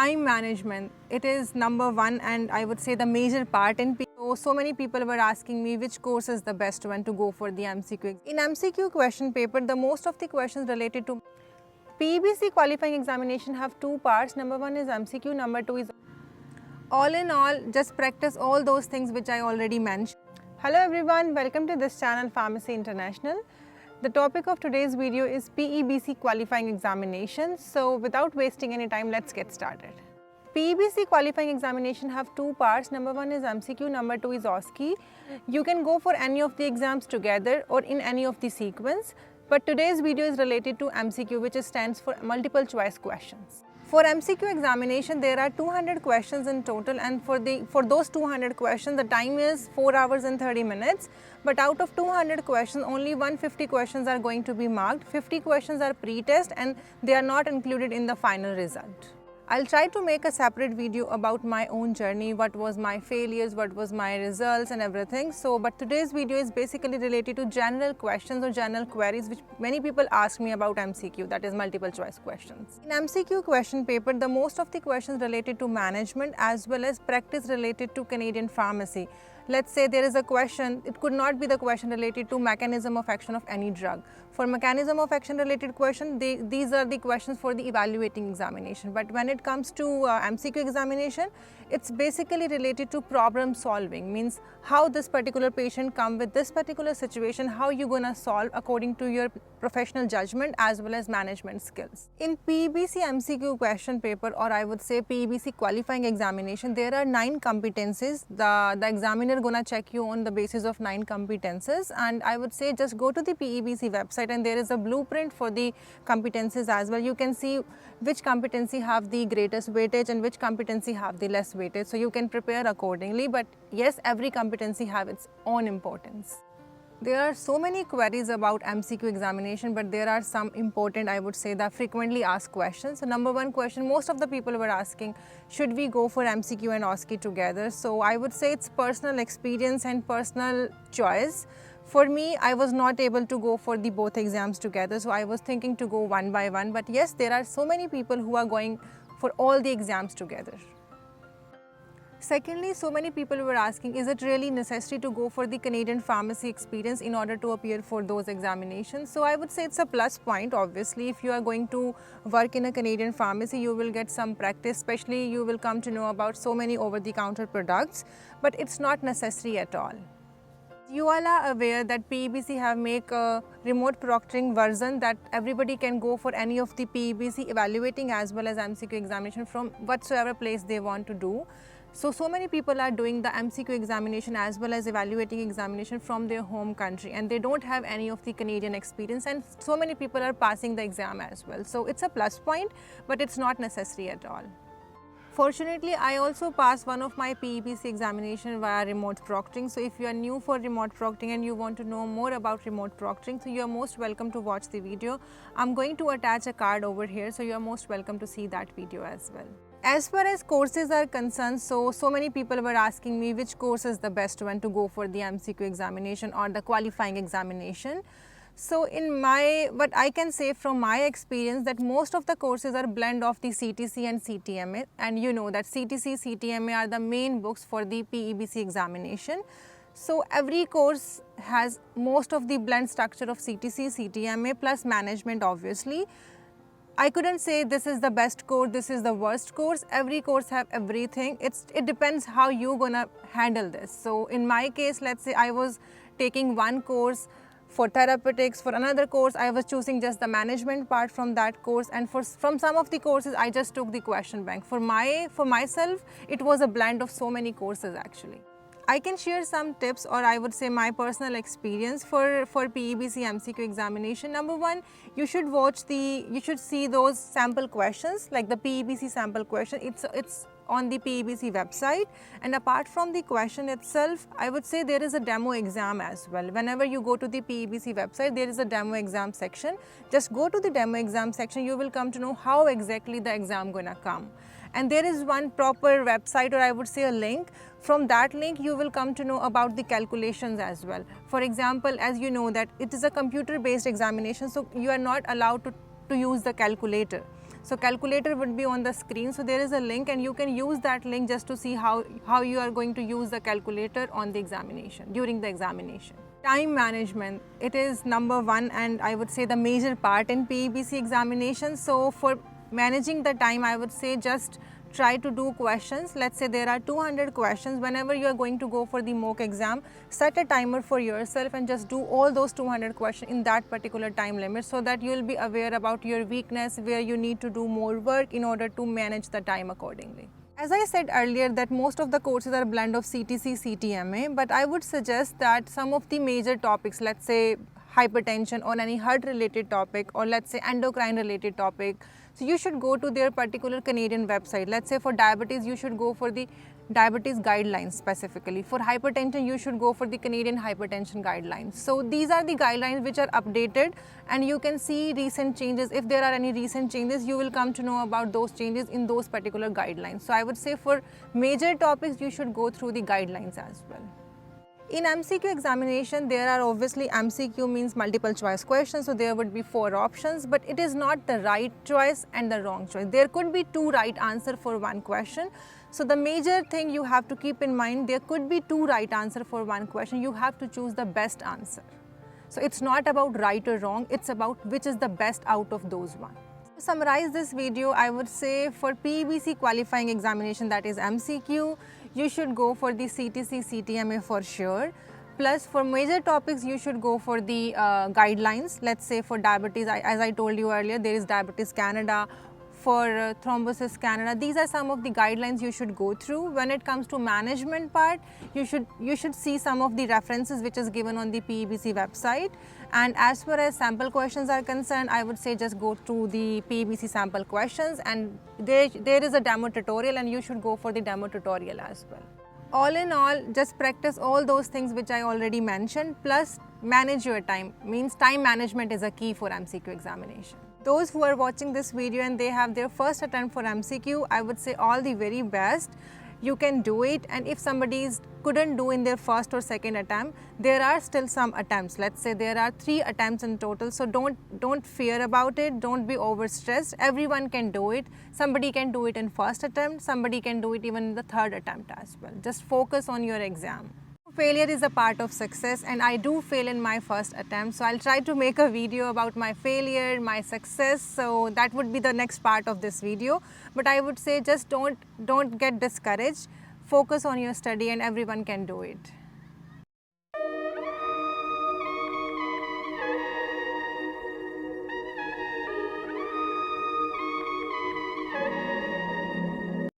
Time management, it is number one and I would say the major part in PO. So many people were asking me which course is the best one to go for the MCQ. In MCQ question paper, the most of the questions related to PEBC qualifying examination have two parts. Number one is MCQ, number two is all in all, just practice all those things which I already mentioned. Hello everyone, welcome to this channel Pharmacy International. The topic of today's video is PEBC qualifying examination. So without wasting any time, let's get started. PEBC qualifying examination have two parts. Number one is MCQ, number two is OSCE. You can go for any of the exams together or in any of the sequence. But today's video is related to MCQ, which stands for multiple choice questions. For MCQ examination, there are 200 questions in total, and for those 200 questions, the time is 4 hours and 30 minutes. But out of 200 questions, only 150 questions are going to be marked. 50 questions are pre-test and they are not included in the final result. I'll try to make a separate video about my own journey, what was my failures, what was my results and everything. But today's video is basically related to general questions or general queries which many people ask me about MCQ, that is multiple choice questions. In MCQ question paper, the most of the questions related to management as well as practice related to Canadian pharmacy. Let's say there is a question, it could not be the question related to mechanism of action of any drug. For mechanism of action related question, these are the questions for the evaluating examination. But when it comes to MCQ examination, it's basically related to problem solving, means how this particular patient come with this particular situation, how you gonna solve according to your professional judgment as well as management skills. In PEBC MCQ question paper, or I would say PEBC qualifying examination, there are 9 competencies. The examiner gonna check you on the basis of 9 competences, and I would say just go to the PEBC website and there is a blueprint for the competencies as well. You can see which competency have the greatest weightage and which competency have the less weightage, so you can prepare accordingly. But yes, every competency have its own importance. There are so many queries about MCQ examination, but there are some important, I would say, the frequently asked questions. So number one question, most of the people were asking, should we go for MCQ and OSCE together? So I would say it's personal experience and personal choice. For me, I was not able to go for the both exams together, so I was thinking to go one by one. But yes, there are so many people who are going for all the exams together. Secondly, so many people were asking, is it really necessary to go for the Canadian pharmacy experience in order to appear for those examinations? So I would say it's a plus point. Obviously, if you are going to work in a Canadian pharmacy, you will get some practice, especially you will come to know about so many over-the-counter products, but it's not necessary at all. You all are aware that PEBC have make a remote proctoring version that everybody can go for any of the PEBC evaluating as well as MCQ examination from whatsoever place they want to do. So many people are doing the MCQ examination as well as evaluating examination from their home country, and they don't have any of the Canadian experience, and so many people are passing the exam as well. So it's a plus point, but it's not necessary at all. Fortunately, I also passed one of my PEBC examination via remote proctoring. So if you are new for remote proctoring and you want to know more about remote proctoring, so you are most welcome to watch the video. I'm going to attach a card over here, so you are most welcome to see that video as well. As far as courses are concerned, so many people were asking me which course is the best one to go for the MCQ examination or the qualifying examination. So what I can say from my experience that most of the courses are blend of the CTC and CTMA, and you know that CTC, CTMA are the main books for the PEBC examination. So every course has most of the blend structure of CTC, CTMA plus management obviously. I couldn't say this is the best course, this is the worst course. Every course have everything. It depends how you're gonna handle this. So in my case, let's say I was taking one course for therapeutics, for another course I was choosing just the management part from that course, and from some of the courses I just took the question bank. For myself, it was a blend of so many courses actually. I can share some tips, or I would say my personal experience for PEBC MCQ examination. Number one, you should see those sample questions, like the PEBC sample question. It's on the PEBC website, and apart from the question itself, I would say there is a demo exam as well. Whenever you go to the PEBC website, there is a demo exam section. Just go to the demo exam section, you will come to know how exactly the exam gonna come. And there is one proper website, or I would say a link. From that link, you will come to know about the calculations as well. For example, as you know that it is a computer-based examination, so you are not allowed to use the calculator. So calculator would be on the screen. So there is a link and you can use that link just to see how you are going to use the calculator on the examination, during the examination. Time management, it is number one and I would say the major part in PEBC examination. So for managing the time, I would say just try to do questions. Let's say there are 200 questions. Whenever you are going to go for the mock exam, set a timer for yourself and just do all those 200 questions in that particular time limit, so that you will be aware about your weakness, where you need to do more work in order to manage the time accordingly. As I said earlier that most of the courses are a blend of CTC, CTMA, but I would suggest that some of the major topics, let's say hypertension or any heart related topic, or let's say endocrine related topic, so you should go to their particular Canadian website. Let's say for diabetes, you should go for the diabetes guidelines specifically. For hypertension, you should go for the Canadian hypertension guidelines. So these are the guidelines which are updated and you can see recent changes. If there are any recent changes, you will come to know about those changes in those particular guidelines. So I would say for major topics, you should go through the guidelines as well. In MCQ examination, there are obviously MCQ means multiple choice questions, so there would be 4 options, but it is not the right choice and the wrong choice. There could be 2 right answers for one question. So the major thing you have to keep in mind, there could be 2 right answers for one question. You have to choose the best answer. So it's not about right or wrong, it's about which is the best out of those one. To summarize this video, I would say for PEBC qualifying examination, that is MCQ, you should go for the CTC, CTMA for sure. Plus for major topics, you should go for the guidelines. Let's say for diabetes, as I told you earlier, there is Diabetes Canada. For thrombosis Canada, these are some of the guidelines you should go through. When it comes to management part, you should see some of the references which is given on the PEBC website. And as far as sample questions are concerned, I would say just go through the PEBC sample questions, and there is a demo tutorial and you should go for the demo tutorial as well. All in all, just practice all those things which I already mentioned, plus manage your time. Means time management is a key for MCQ examination. Those who are watching this video and they have their first attempt for MCQ, I would say all the very best. You can do it, and if somebody couldn't do in their first or second attempt, there are still some attempts. Let's say there are 3 attempts in total, so don't fear about it, don't be overstressed. Everyone can do it. Somebody can do it in first attempt, somebody can do it even in the 3rd attempt as well. Just focus on your exam. Failure is a part of success, and I do fail in my first attempt, so I'll try to make a video about my failure, my success, so that would be the next part of this video. But I would say just don't get discouraged, focus on your study and everyone can do it.